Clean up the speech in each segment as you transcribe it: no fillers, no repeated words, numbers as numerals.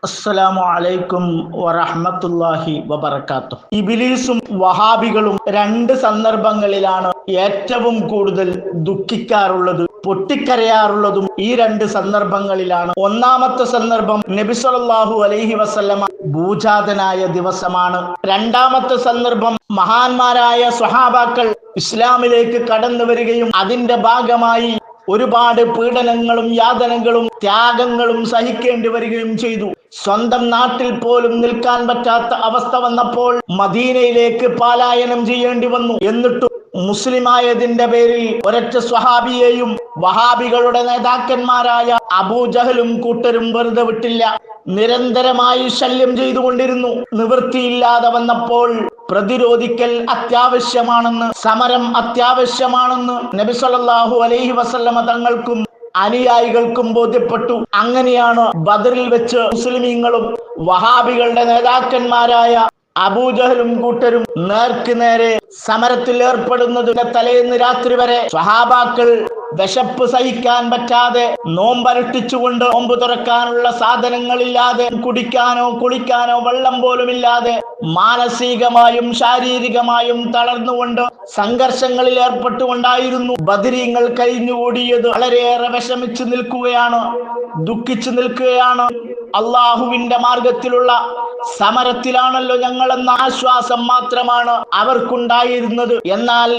അസ്സലാമു അലൈക്കും വറഹ്മത്തുള്ളാഹി വബറകാതുഹു. ഇബ്ലീസും വഹാബികളും രണ്ട് സന്ദർഭങ്ങളിലാണ് ഏറ്റവും കൂടുതൽ ദുഃഖിക്കാറുള്ളത്, പൊട്ടിക്കരയാറുള്ളതും ഈ രണ്ട് സന്ദർഭങ്ങളിലാണ്. ഒന്നാമത്തെ സന്ദർഭം നബി സല്ലല്ലാഹു അലൈഹി വസല്ലമ ഭൂജാതനായ ദിവസമാണ്. രണ്ടാമത്തെ സന്ദർഭം മഹാന്മാരായ സ്വഹാബാക്കൾ ഇസ്ലാമിലേക്ക് കടന്നു വരികയും അതിന്റെ ഭാഗമായി ഒരുപാട് പീഡനങ്ങളും യാതനകളും ത്യാഗങ്ങളും സഹിക്കേണ്ടി വരികയും ചെയ്തു. സ്വന്തം നാട്ടിൽ പോലും നിൽക്കാൻ പറ്റാത്ത അവസ്ഥ വന്നപ്പോൾ മദീനയിലേക്ക് പലായനം ചെയ്യേണ്ടി വന്നു. എന്നിട്ടും മുസ്ലിമായതിന്റെ പേരിൽ ഒരൊറ്റ സ്വഹാബിയെയും വഹാബികളുടെ നേതാക്കന്മാരായ അബൂജഹലും കൂട്ടരും വെറുതെ വിട്ടില്ല. നിരന്തരമായി ശല്യം ചെയ്തുകൊണ്ടിരുന്നു. നിവൃത്തിയില്ലാതെ വന്നപ്പോൾ പ്രതിരോധിക്കൽ അത്യാവശ്യമാണെന്ന്, സമരം അത്യാവശ്യമാണെന്ന് നബി സല്ലല്ലാഹു അലൈഹി വസല്ലമ തങ്ങൾക്കും അനുയായികൾക്കും ബോധ്യപ്പെട്ടു. അങ്ങനെയാണ് ബദറിൽ വെച്ച് മുസ്ലിമീങ്ങളും വഹാബികളുടെ നേതാക്കന്മാരായ അബൂജഹലും കൂട്ടരും നേർക്ക് നേരെ സമരത്തിൽ ഏർപ്പെടുന്നതിന്റെ തലേന്ന് രാത്രി വരെ സ്വഹാബാക്കൾ വിശപ്പ് സഹിക്കാൻ പറ്റാതെ നോമ്പനുഷ്ഠിച്ചുകൊണ്ട് നോമ്പ് തുറക്കാനുള്ള സാധനങ്ങളില്ലാതെ, കുടിക്കാനോ കുളിക്കാനോ വെള്ളം പോലും ഇല്ലാതെ, മാനസികമായും ശാരീരികമായും തളർന്നുകൊണ്ട് സംഘർഷങ്ങളിൽ ഏർപ്പെട്ടുകൊണ്ടായിരുന്നു ബദരീങ്ങൾ കഴിഞ്ഞുകൂടിയത്. വളരെയേറെ വിഷമിച്ചു നിൽക്കുകയാണ്, ദുഃഖിച്ചു നിൽക്കുകയാണ്. അള്ളാഹുവിന്റെ മാർഗത്തിലുള്ള സമരത്തിലാണല്ലോ ഞങ്ങളെന്ന ആശ്വാസം മാത്രമാണ് അവർക്കുണ്ടായിരുന്നത്. എന്നാൽ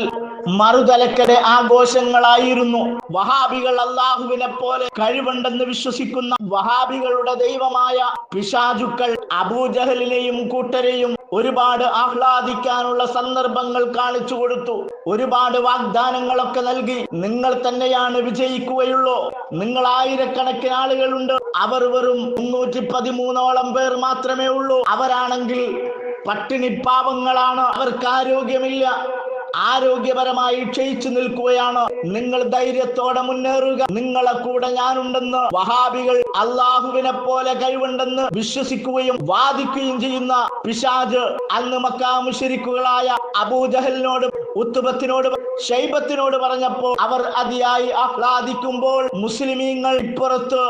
മറുതലക്കടെ ആഘോഷങ്ങളായിരുന്നു. വഹാബികൾ അള്ളാഹുവിനെ പോലെ കഴിവുണ്ടെന്ന് വിശ്വസിക്കുന്ന വഹാബികളുടെ ദൈവമായ പിശാചുക്കൾ അബൂജഹലിനെയും കൂട്ടരെയും ഒരുപാട് ആഹ്ലാദിക്കാനുള്ള സന്ദർഭങ്ങൾ കാണിച്ചു കൊടുത്തു. ഒരുപാട് വാഗ്ദാനങ്ങളൊക്കെ നൽകി. നിങ്ങൾ തന്നെയാണ് വിജയിക്കുകയുള്ളൂ, നിങ്ങൾ ആയിരക്കണക്കിന് ആളുകളുണ്ട്, അവർ വെറും 313ഓളം പേർ മാത്രമേ ഉള്ളൂ, അവരാണെങ്കിൽ പട്ടിണി പാവങ്ങളാണ്, അവർക്ക് ആരോഗ്യമില്ല, ആരോഗ്യപരമായി ക്ഷയിച്ചു നിൽക്കുകയാണ്, നിങ്ങൾ ധൈര്യത്തോടെ മുന്നേറുക, നിങ്ങളെ കൂടെ ഞാനുണ്ടെന്ന് വഹാബികൾ അള്ളാഹുവിനെ പോലെ കഴിവുണ്ടെന്ന് വിശ്വസിക്കുകയും വാദിക്കുകയും ചെയ്യുന്ന പിശാച് അന്ന് മക്കാ മുശ്രിക്കുകളായ അബൂജഹലിനോട്, ഉത്ബത്തിനോട്, ശൈബത്തിനോട് പറഞ്ഞപ്പോൾ അവർ അതിയായി ആഹ്ലാദിക്കുമ്പോൾ മുസ്ലിമീങ്ങൾ ഇപ്പുറത്ത്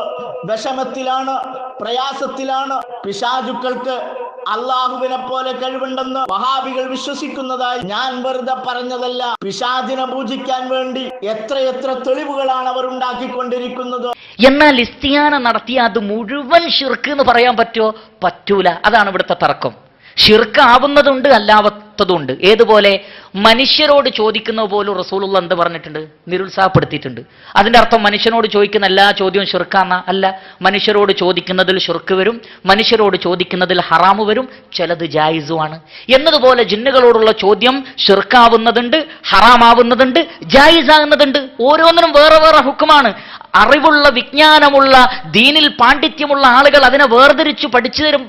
വിഷമത്തിലാണ്, പ്രയാസത്തിലാണ്. പിശാചുക്കൾക്ക് അള്ളാഹുവിനെ പോലെ കഴിവുണ്ടെന്ന് വഹാബികൾ വിശ്വസിക്കുന്നതായി ഞാൻ വെറുതെ പറഞ്ഞതല്ല. പിശാചിനെ പൂജിക്കാൻ വേണ്ടി എത്രയെത്ര തെളിവുകളാണ് അവർ ഉണ്ടാക്കിക്കൊണ്ടിരിക്കുന്നത്. എന്നാൽ ഇസ്തിയാന നടത്തിയ അത് മുഴുവൻ ശിർക്ക് എന്ന് പറയാൻ പറ്റുമോ? പറ്റൂല. അതാണ് ഇവിടുത്തെ തർക്കം. ശിർക്ക് ആവുന്നതുണ്ട്, അല്ലാത്തതുണ്ട്. ഏതുപോലെ? മനുഷ്യരോട് ചോദിക്കുന്ന പോലും റസൂലുള്ള എന്ത് പറഞ്ഞിട്ടുണ്ട്? നിരുത്സാഹപ്പെടുത്തിയിട്ടുണ്ട്. അതിന്റെ അർത്ഥം മനുഷ്യനോട് ചോദിക്കുന്ന എല്ലാ ചോദ്യവും ശിർക്കാന്ന അല്ല. മനുഷ്യരോട് ചോദിക്കുന്നതിൽ ശിർക്ക് വരും, മനുഷ്യരോട് ചോദിക്കുന്നതിൽ ഹറാമ് വരും, ചിലത് ജായിസുമാണ്. എന്നതുപോലെ ജിന്നുകളോടുള്ള ചോദ്യം ശിർക്കാവുന്നതുണ്ട്, ഹറാമാവുന്നതുണ്ട്, ജായിസാകുന്നതുണ്ട്. ഓരോന്നിനും വേറെ വേറെ ഹുക്കുമാണ്. അറിവുള്ള, വിജ്ഞാനമുള്ള, ദീനിൽ പാണ്ഡിത്യമുള്ള ആളുകൾ അതിനെ വേർതിരിച്ചു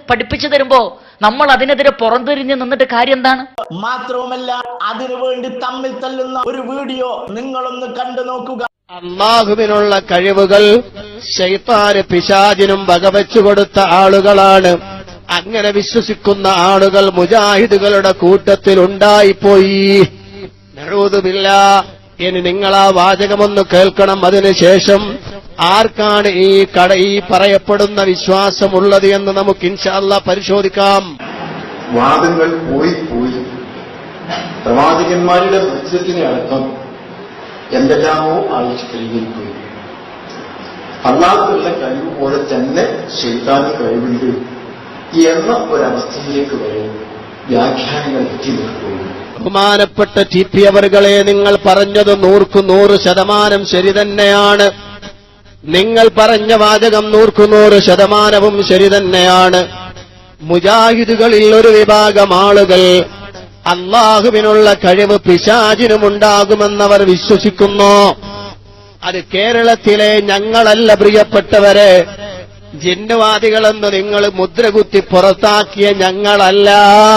പഠിപ്പിച്ചു തരുമ്പോ നമ്മൾ അതിനെതിരെ പുറംതിരിഞ്ഞ് നിന്നിട്ട് കാര്യം എന്താണ്? മാത്രവുമല്ല, അതിനുവേണ്ടി തമ്മിൽ തല്ലുന്ന ഒരു വീഡിയോ നിങ്ങളൊന്ന് കണ്ടു നോക്കുക. അല്ലാഹുവിനുള്ള കഴിവുകൾ ശൈത്താന്, പിശാചിനും വകവെച്ചു കൊടുത്ത ആളുകളാണ്. അങ്ങനെ വിശ്വസിക്കുന്ന ആളുകൾ മുജാഹിദുകളുടെ കൂട്ടത്തിൽ ഉണ്ടായിപ്പോയി. നഊദു ബില്ലാഹ്. ഇനി നിങ്ങൾ ആ വാചകമൊന്ന് കേൾക്കണം. അതിനുശേഷം ആർക്കാണ് ഈ പറയപ്പെടുന്ന വിശ്വാസമുള്ളത് എന്ന് നമുക്ക് ഇൻഷാ അല്ലാഹ് പരിശോധിക്കാം. വാദങ്ങൾ പോയി പ്രവാചകന്മാരുടെ ദൃശ്യത്തിനെ അടക്കം എന്തെല്ലാമോ ആഴ്ച കൈകരിക്കുന്നു. അല്ലാഹുവിന്റെ കഴിവ് പോലെ തന്നെ ശൈത്താന് കഴിവുണ്ട് എന്ന ഒരവസ്ഥയിലേക്ക് വരെ വ്യാഖ്യാനങ്ങൾ എത്തി നിൽക്കുന്നു. ബഹുമാനപ്പെട്ട ടി.പി. അവർകളെ, നിങ്ങൾ പറഞ്ഞത് 100% ശരി തന്നെയാണ്. നിങ്ങൾ പറഞ്ഞ വാചകം 100% ശരി തന്നെയാണ്. മുജാഹിദുകളിൽ ഒരു വിഭാഗം ആളുകൾ അല്ലാഹുവിനുള്ള കഴിവ് പിശാചിനുമുണ്ടാകുമെന്നവർ വിശ്വസിക്കുന്നു. അത് കേരളത്തിലെ ഞങ്ങളല്ല പ്രിയപ്പെട്ടവരെ, ജിന്നുവാദികളെന്ന് നിങ്ങൾ മുദ്രകുത്തി പുറത്താക്കിയ ഞങ്ങളല്ല.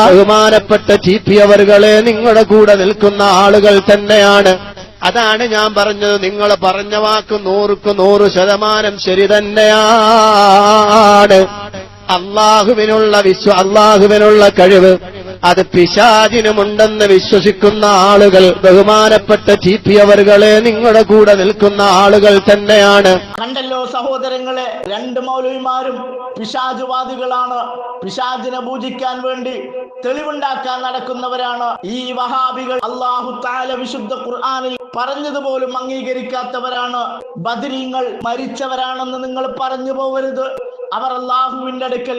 ബഹുമാനപ്പെട്ട ടി.പി. അവർകളെ, നിങ്ങളുടെ കൂടെ നിൽക്കുന്ന ആളുകൾ തന്നെയാണ്. അതാണ് ഞാൻ പറഞ്ഞത്. നിങ്ങൾ പറഞ്ഞ വാക്ക് 100% ശരി തന്നെയാണ്. അള്ളാഹുവിനുള്ള കഴിവ് അത് പിശാചിനുമുണ്ടെന്ന് വിശ്വസിക്കുന്ന ആളുകൾ, ബഹുമാനപ്പെട്ട ടി.പി. അവറുകളെ, നിങ്ങളുടെ കൂടെ നിൽക്കുന്ന ആളുകൾ തന്നെയാണ്. കണ്ടല്ലോ സഹോദരങ്ങളെ, രണ്ട് മൗലവിമാരും പിശാചുവാദികളാണ്. പിശാചിനെ പൂജിക്കാൻ വേണ്ടി തെളിവുണ്ടാക്കാൻ നടക്കുന്നവരാണ് ഈ വഹാബികൾ. അല്ലാഹു തആല വിശുദ്ധ ഖുർആനിൽ പറഞ്ഞതുപോലും അംഗീകരിക്കാത്തവരാണ്. ബദരീങ്ങൾ മരിച്ചവരാണെന്ന് നിങ്ങൾ പറഞ്ഞു പോവരുത്. അവർ അല്ലാഹുവിന്റെ അടുക്കൽ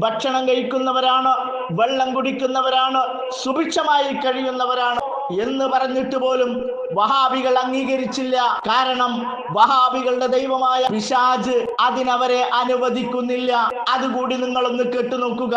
ഭക്ഷണം കഴിക്കുന്നവരാണ്, വെള്ളം കുടിക്കുന്നവരാണ്, സുഭിക്ഷമായി കഴിയുന്നവരാണ് എന്ന് പറഞ്ഞിട്ട് പോലും വഹാബികൾ അംഗീകരിച്ചില്ല. കാരണം വഹാബികളുടെ ദൈവമായ പിശാച് അതിനവരെ അനുവദിക്കുന്നില്ല. അതുകൂടി നിങ്ങളൊന്ന് കേട്ടുനോക്കുക.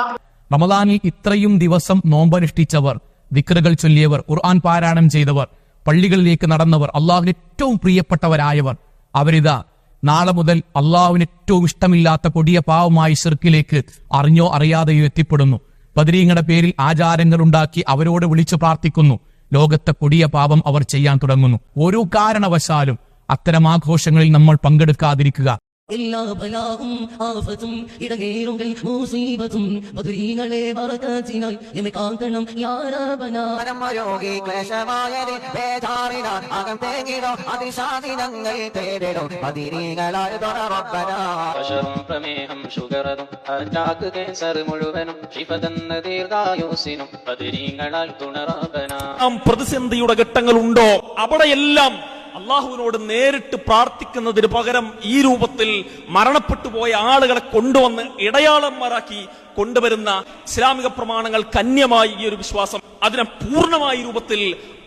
റമദാനിൽ ഇത്രയും ദിവസം നോമ്പനുഷ്ഠിച്ചവർ, ദിക്റുകൾ ചൊല്ലിയവർ, ഖുർആൻ പാരായണം ചെയ്തവർ, പള്ളികളിലേക്ക് നടന്നവർ, അള്ളാഹുവിന് ഏറ്റവും പ്രിയപ്പെട്ടവരായവർ, അവരിതാ നാളെ മുതൽ അള്ളാഹുവിന് ഏറ്റവും ഇഷ്ടമില്ലാത്ത കൊടിയ പാവമായി ശിർക്കിലേക്ക് അറിഞ്ഞോ അറിയാതെയോ എത്തിപ്പെടുന്നു. ബദരീങ്ങളുടെ പേരിൽ ആചാരങ്ങൾ ഉണ്ടാക്കി അവരോട് വിളിച്ചു പ്രാർത്ഥിക്കുന്നു. ലോകത്തെ കൊടിയ പാപം അവർ ചെയ്യാൻ തുടങ്ങുന്നു. ഒരു കാരണവശാലും അത്തരം ആഘോഷങ്ങളിൽ നമ്മൾ പങ്കെടുക്കാതിരിക്കുക. എല്ലാ ബലാവും ആഫത്തും ഇടകേറുകൾ മുസീബത്തും ബദരീങ്ങളെ ബറകത്തിനായി എന്നെ കാക്കണം യാ റബ്ബനാ. പരമയോഗി ക്ലേശമായത് ബേജാറിനാൻ അകം തേങ്ങിടോ അതിശാദിനങ്ങൾ തേടിടോ ബദരീങ്ങളായ റബ്ബനാ. പ്രഷറും പ്രമേഹം ഷുഗറും അറ്റാക്ക് ക്യാൻസർ മുഴുവനും ശിഫതെന്ന ദീർഘായുസിനും ബദരീങ്ങളാൽ തുണറബ്ബനാ. പ്രതിസന്ധിയുടെ ഘട്ടങ്ങളുണ്ടോ അവിടെയെല്ലാം അള്ളാഹുവിനോട് നേരിട്ട് പ്രാർത്ഥിക്കുന്നതിന് പകരം ഈ രൂപത്തിൽ മരണപ്പെട്ടു പോയ ആളുകളെ കൊണ്ടുവന്ന് ഇടയാളന്മാരാക്കി കൊണ്ടുവരുന്ന ഇസ്ലാമിക പ്രമാണങ്ങൾ കന്യമായി ഈ ഒരു വിശ്വാസം, അതിനെ പൂർണ്ണമായ രൂപത്തിൽ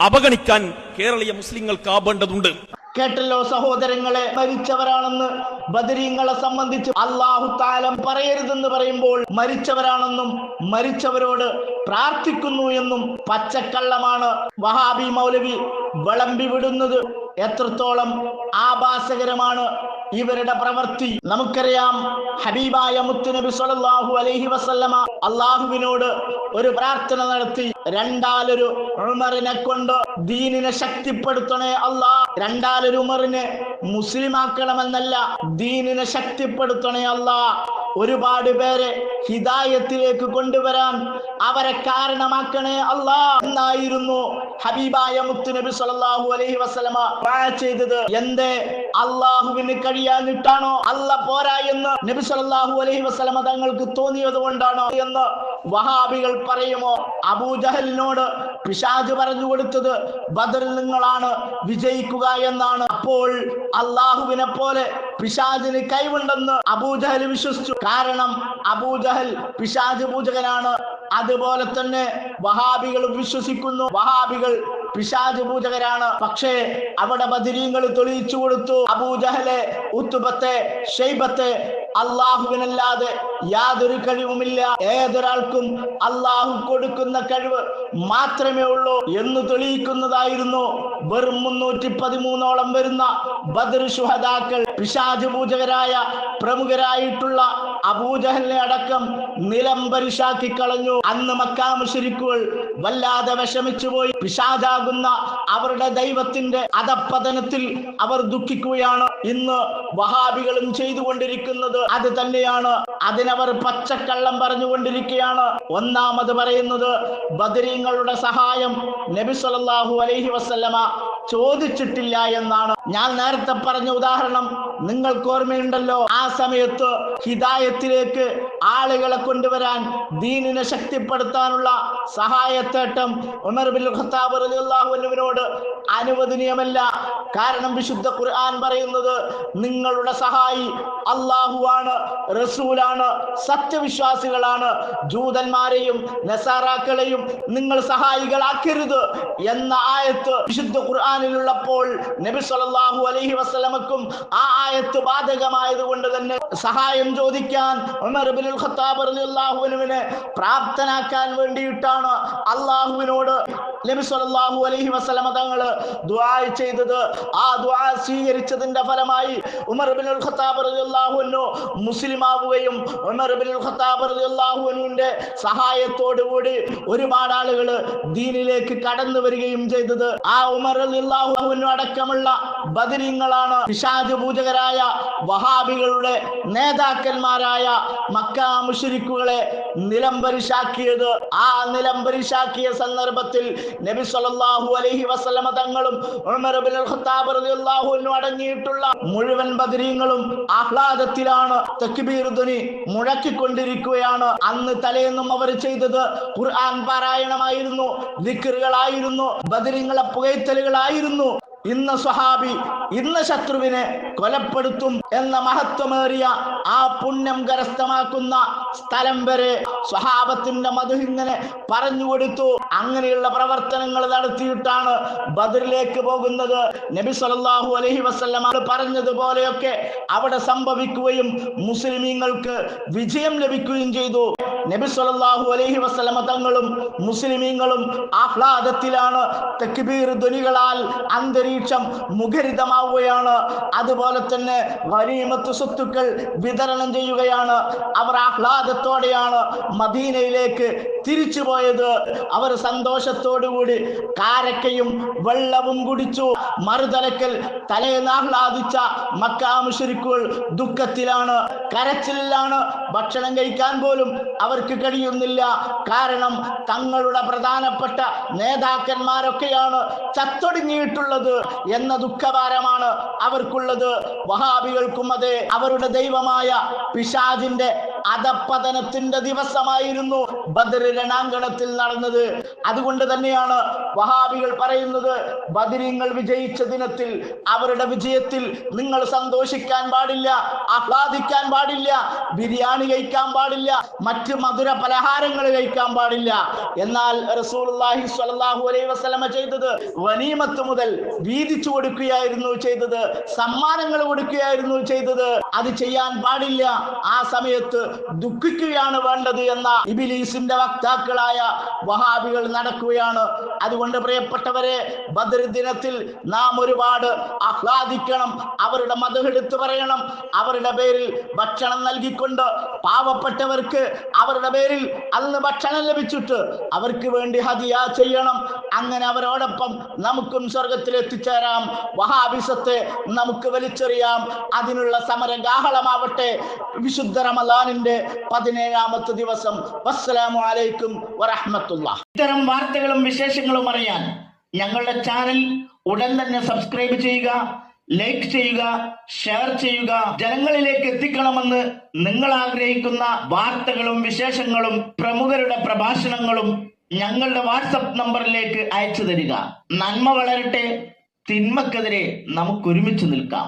അവഗണിക്കാൻ കേരളീയ മുസ്ലിങ്ങൾക്കാവേണ്ടതുണ്ട്. കേട്ടല്ലോ സഹോദരങ്ങളെ, മരിച്ചവരാണെന്ന് ബദരീങ്ങളെ സംബന്ധിച്ച് അല്ലാഹു തആല പറയരുതെന്ന് പറയുമ്പോൾ മരിച്ചവരാണെന്നും മരിച്ചവരോട് പ്രാർത്ഥിക്കുന്നു എന്നും പച്ചക്കള്ളമാണ് വഹാബി മൗലവി വിളമ്പി വിടുന്നത്. എത്രത്തോളം ആഭാസകരമാണ് ഇവരുടെ പ്രവൃത്തി. നമുക്കറിയാം, ഹബീബായ മുത്തുനബി സ്വല്ലല്ലാഹു അലൈഹി വസല്ലമ അള്ളാഹുവിനോട് ഒരു പ്രാർത്ഥന നടത്തി. രണ്ടാലൊരു ഉമറിനെ കൊണ്ട് ദീനിനെ ശക്തിപ്പെടുത്തണേ അല്ലാ. രണ്ടാലൊരു ഉമറിനെ മുസ്ലിമാക്കണമെന്നല്ല, ദീനിനെ ശക്തിപ്പെടുത്തണേ അല്ലാ. ഒരുപാട് പേരെ ഹിദായത്തിലേക്ക് കൊണ്ടുവരാൻ അവരെ കാരണമാക്കണേ അല്ലാ എന്നായിരുന്നു ഹബീബായ മുത്തുനബി സ്വല്ലല്ലാഹു അലൈഹി വസല്ലമ ചെയ്തത്. എന്തേ അള്ളാഹുവിന് കഴിയാനിട്ടാണോ, അല്ല പോരാ എന്ന് നബി സ്വല്ലല്ലാഹു അലൈഹി വസല്ലമ തങ്ങൾക്ക് തോന്നിയത് കൊണ്ടാണോ എന്ന് വഹാബികൾ പറയുമോ? അബൂജഹലിനോട് പിശാച് പറഞ്ഞു കൊടുത്തത് ബദറിൽ നിങ്ങളാണ് വിജയിക്കുക എന്നാണ്. അപ്പോൾ അള്ളാഹുവിനെ പോലെ പിശാചിന് കൈവുണ്ടെന്ന് അബൂജഹൽ വിശ്വസിച്ചു. കാരണം അബൂജഹൽ പിശാച് പൂജകനാണ്. അതുപോലെ തന്നെ വഹാബികളും വിശ്വസിക്കുന്നു, വഹാബികൾ പിശാച് പൂജകരാണ്. പക്ഷേ അവിടെ ബദരീങ്ങൾ തെളിയിച്ചു കൊടുത്തു, അബൂജഹലെ, ഉത്തുബത്തെ, ഷൈബത്തെ അള്ളാഹുവിനല്ലാതെ യാതൊരു കഴിവുമില്ല, ഏതൊരാൾക്കും അള്ളാഹു കൊടുക്കുന്ന കഴിവ് മാത്രമേ ഉള്ളൂ എന്ന് തെളിയിക്കുന്നതായിരുന്നു. വെറും 313ഓളം വരുന്ന ബദർ ശുഹദാക്കൾ പിശാച് പൂജകരായ പ്രമുഖരായിട്ടുള്ള അബൂജഹലിനെ അടക്കം നിലംപരിശാക്കി കളഞ്ഞു. അന്ന് മക്കാ മുശ്രിക്കുകൾ വല്ലാതെ വിഷമിച്ചു പോയി. പിശാചാകുന്ന അവരുടെ ദൈവത്തിന്റെ അധപ്പതനത്തിൽ അവർ ദുഃഖിക്കുകയാണ്. ഇന്ന് വഹാബികളും ചെയ്തുകൊണ്ടിരിക്കുന്നത് അത് തന്നെയാണ്. അതിനവർ പച്ചക്കള്ളം പറഞ്ഞുകൊണ്ടിരിക്കുകയാണ്. ഒന്നാമത് പറയുന്നത് ബദരീങ്ങളുടെ സഹായം നബി സല്ലല്ലാഹു അലൈഹി വസല്ലമ ചോദിച്ചിട്ടില്ല എന്നാണ്. ഞാൻ നേരത്തെ പറഞ്ഞ ഉദാഹരണം നിങ്ങൾക്ക് ഓർമ്മയുണ്ടല്ലോ. ആ സമയത്ത് ഹിദായത്തിലേക്ക് ആളുകളെ കൊണ്ടുവരാൻ, ദീനിനെ ശക്തിപ്പെടുത്താനുള്ള സഹായത്തേട്ടം ഉമർ ബിൻ ഖത്താബ് റളിയല്ലാഹു അൻഹുവിനോട് അനുവദനീയമല്ല. കാരണം വിശുദ്ധ ഖുർആൻ പറയുന്നത് നിങ്ങളുടെ സഹായി അല്ലാഹുവാണ്, റസൂലാണ്, സത്യവിശ്വാസികളാണ്. ജൂതന്മാരെയും നസാറാക്കളെയും നിങ്ങൾ സഹായികളാക്കരുത് എന്ന ആയത്ത് വിശുദ്ധ ഖുർആനിലുള്ളപ്പോൾ നബി സല്ലല്ലാഹു അലൈഹി വസല്ലമക്കും ആ ആയത്ത് ബാധകമായതുകൊണ്ട് തന്നെ സഹായം ചോദിക്കാൻ ഉമർ ബിൻ ഖത്താബ് റളിയല്ലാഹു അൻഹുവിനെ പ്രാപ്തനാക്കാൻ വേണ്ടിയിട്ടാണ് അല്ലാഹുവിനോട് നബി സല്ലല്ലാഹു അലൈഹി വസല്ലമ തങ്ങൾ ദുആ ചെയ്തത്. ആ ദുആ സ്വീകരിച്ചതിന്റെ ഫലമായി ഉമർ ബിൻ ഖത്താബ് റളിയല്ലാഹു അൻഹു മുസ്ലിമാവുകയും ഉമർ ബിൻ ഖത്താബ് റളിയല്ലാഹു അൻഹുവിന്റെ സഹായത്തോടുകൂടി ഒരുപാട് ആളുകൾ ദീനിലേക്ക് കടന്നു വരികയും ചെയ്തത്. ആ ഉമർ റളിയല്ലാഹു അൻഹു അടക്കമുള്ള ബദരീങ്ങളാണ് പിശാച് പൂജകരായ വഹാബികളുടെ നേതാക്കന്മാരായ മക്ക മുശ്രിക്കുകളെ നിലംപരിശാക്കിയത്. ആ നിലംപരിശാക്കിയ സന്ദർഭത്തിൽ നബി സല്ലല്ലാഹു അലൈഹി വസല്ലമ തങ്ങളും ഉമർ ഇബ്നുൽ ഖത്താബ് റളിയല്ലാഹു അൻഹു അടങ്ങിയിട്ടുള്ള മുഴുവൻ ബദരീങ്ങളും ആഹ്ലാദത്തിലാണ്, തക്ബീർ ധ്വനി മുഴക്കിക്കൊണ്ടിരിക്കുകയാണ്. അന്ന് തലേന്നും അവർ ചെയ്തത് ഖുർആൻ പാരായണമായിരുന്നു, ദിക്റുകളായിരുന്നു, ബദരീങ്ങളെ പുകഴ്ത്തലുകളായിരുന്നു. ഇന്ന് സ്വഹാബി ഇന്ന് ശത്രുവിനെ കൊലപ്പെടുത്തും എന്ന മഹത്വമേറിയ ആ പുണ്യം കരസ്ഥമാക്കുന്ന സ്ഥലം വരെ സ്വഹാബത്തിന്റെ മദ്ഹ് ഇങ്ങനെ പറഞ്ഞു കൊടുത്തു. അങ്ങനെയുള്ള പ്രവർത്തനങ്ങൾ നടത്തിയിട്ടാണ് ബദറിലേക്ക് പോകുന്നത്. നബി സല്ലല്ലാഹു അലൈഹി വസല്ലമ പറഞ്ഞതുപോലെയൊക്കെ അവിടെ സംഭവിക്കുകയും മുസ്ലിമീങ്ങൾക്ക് വിജയം ലഭിക്കുകയും ചെയ്തു. നബി സല്ലല്ലാഹു അലൈഹി വസല്ലമ തങ്ങളും മുസ്ലിമീങ്ങളും ആഹ്ലാദത്തിലാണ്. തക്ബീർ ധ്വനികളാൽ അന്തരീക്ഷം മുഖരിതമാവുകയാണ്. അതുപോലെ തന്നെ ഗനീമത്ത് സ്വത്തുക്കൾ വിതരണം ചെയ്യുകയാണ്. അവർ ആഹ്ലാദത്തോടെയാണ് മദീനയിലേക്ക് തിരിച്ചു പോയത്. അവർ സന്തോഷത്തോടുകൂടി കാരക്കയും വെള്ളവും കുടിച്ചു. മറുതലക്കൽ തലേന്ന് ആഹ്ലാദിച്ച മക്ക മുശ്രിക്കുകൾ ദുഃഖത്തിലാണ്, കരച്ചിലാണ്. ഭക്ഷണം കഴിക്കാൻ പോലും അവർക്ക് കഴിയുന്നില്ല. കാരണം തങ്ങളുടെ പ്രധാനപ്പെട്ട നേതാക്കന്മാരൊക്കെയാണ് ചത്തൊടുങ്ങിയിട്ടുള്ളത് എന്ന ദുഃഖഭാരമാണ് അവർക്കുള്ളത്. വഹാബികൾക്കും അതെ, അവരുടെ ദൈവമായ പിശാചിന്റെ അധപ്പതനത്തിന്റെ ദിവസമായിരുന്നു ബദർ രണാങ്കണത്തിൽ നടന്നത്. അതുകൊണ്ട് തന്നെയാണ് വഹാബികൾ പറയുന്നത്, ബദരീങ്ങൾ വിജയിച്ച ദിനത്തിൽ അവരുടെ വിജയത്തിൽ നിങ്ങൾ സന്തോഷിക്കാൻ പാടില്ല, ആഹ്ലാദിക്കാൻ പാടില്ല, ബിരിയാണി കഴിക്കാൻ പാടില്ല, മറ്റ് മധുര പലഹാരങ്ങൾ കഴിക്കാൻ പാടില്ല. എന്നാൽ റസൂലുള്ളാഹി സ്വല്ലല്ലാഹു അലൈഹി വസല്ലമ ചെയ്തത് ഗനീമത്ത് മുതൽ വീതിച്ചു കൊടുക്കുകയായിരുന്നു ചെയ്തത്, സമ്മാനങ്ങൾ കൊടുക്കുകയായിരുന്നു ചെയ്തത്. അത് ചെയ്യാൻ പാടില്ല, ആ സമയത്ത് ദുഃഖിക്കുകയാണ് വേണ്ടത് എന്ന ഇബ്ലീസിന്റെ വക്താക്കളായ വഹാബികൾ നടക്കുകയാണ്. അതുകൊണ്ട് പ്രിയപ്പെട്ടവരെ, ബദർ ദിനത്തിൽ നാം ഒരുപാട് ആഹ്ലാദിക്കണം, അവരുടെ മദ്ഹ് എടുത്തു പറയണം, അവരുടെ പേരിൽ ഭക്ഷണം നൽകിക്കൊണ്ട് പാവപ്പെട്ടവർക്ക് അവരുടെ പേരിൽ അന്ന് ഭക്ഷണം ലഭിച്ചിട്ട് അവർക്ക് വേണ്ടി ഹദിയ ചെയ്യണം. അങ്ങനെ അവരോടൊപ്പം നമുക്കും സ്വർഗത്തിൽ എത്തിച്ചേരാം. വഹാബിസത്തെ നമുക്ക് വലിച്ചെറിയാം. അതിനുള്ള സമരഗാഹളമാവട്ടെ വിശുദ്ധ റമളാനിന്റെ 17ാമത്തെ ദിവസം. വസ്സലാമു അലൈക്കും വറഹ്മത്തുള്ളാഹി. ഇത്തരം വാർത്തകളും വിശേഷങ്ങളും അറിയാൻ ഞങ്ങളുടെ ചാനൽ ഉടൻ തന്നെ സബ്സ്ക്രൈബ് ചെയ്യുക, ലൈക്ക് ചെയ്യുക, ഷെയർ ചെയ്യുക. ജനങ്ങളിലേക്ക് എത്തിക്കണമെന്ന് നിങ്ങൾ ആഗ്രഹിക്കുന്ന വാർത്തകളും വിശേഷങ്ങളും പ്രമുഖരുടെ പ്രഭാഷണങ്ങളും ഞങ്ങളുടെ വാട്സപ്പ് നമ്പറിലേക്ക് അയച്ചു തരിക. നന്മ വളരട്ടെ, തിന്മക്കെതിരെ നമുക്ക് ഒരുമിച്ച് നിൽക്കാം.